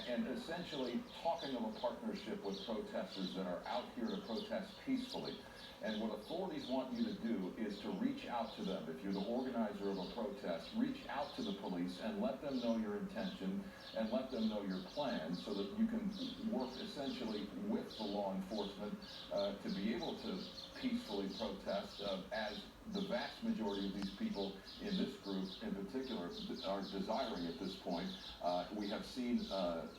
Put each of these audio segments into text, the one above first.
and essentially talking of a partnership with protesters that are out here to protest peacefully. And what authorities want you to do is to reach out to them. If you're the organizer of a protest, reach out to the police and let them know your intention and let them know your plan so that you can work essentially with the law enforcement to be able to peacefully protest, as the vast majority of these people in this group in particular are desiring at this point. We have seen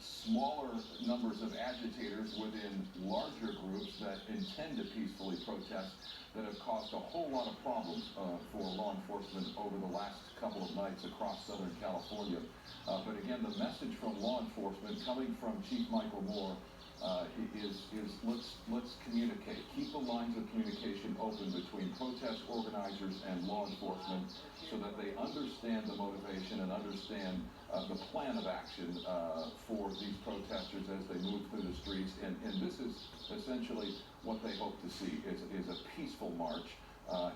smaller numbers of agitators within larger groups that intend to peacefully protest that have caused a whole lot of problems for law enforcement over the last couple of nights across Southern California. But again, the message from law enforcement coming from Chief Michael Moore is let's communicate. Keep the lines of communication open between protest organizers and law enforcement so that they understand the motivation and understand the plan of action for these protesters as they move through the streets. And this is essentially what they hope to see is a peaceful march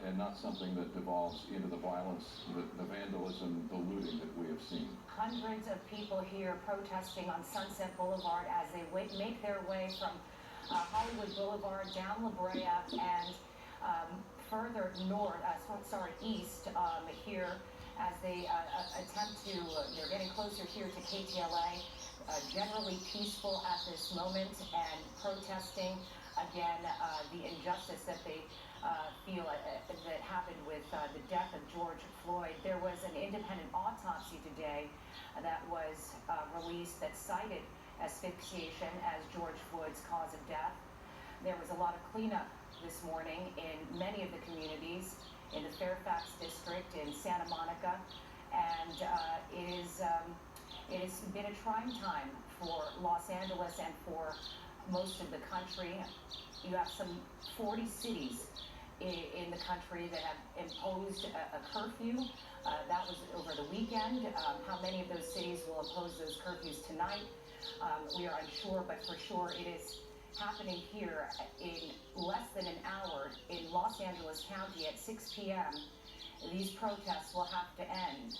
and not something that devolves into the violence, the vandalism, the looting that we have seen. Hundreds of people here protesting on Sunset Boulevard as they make their way from Hollywood Boulevard down La Brea and further north, east here as they attempt to, they're getting closer here to KTLA, generally peaceful at this moment and protesting again the injustice that they feel that happened with the death of George Floyd. There was an independent autopsy today that was released that cited asphyxiation as George Floyd's cause of death. There was a lot of cleanup this morning in many of the communities in the Fairfax district, in Santa Monica, and it has been a trying time for Los Angeles and for most of the country. You have some 40 cities in the country that have imposed a curfew. That was over the weekend. How many of those cities will impose those curfews tonight? We are unsure, but for sure it is happening here in less than an hour in Los Angeles County at 6 p.m. These protests will have to end.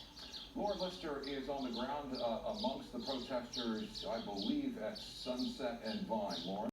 Laura Lister is on the ground amongst the protesters, I believe, at Sunset and Vine. Lauren?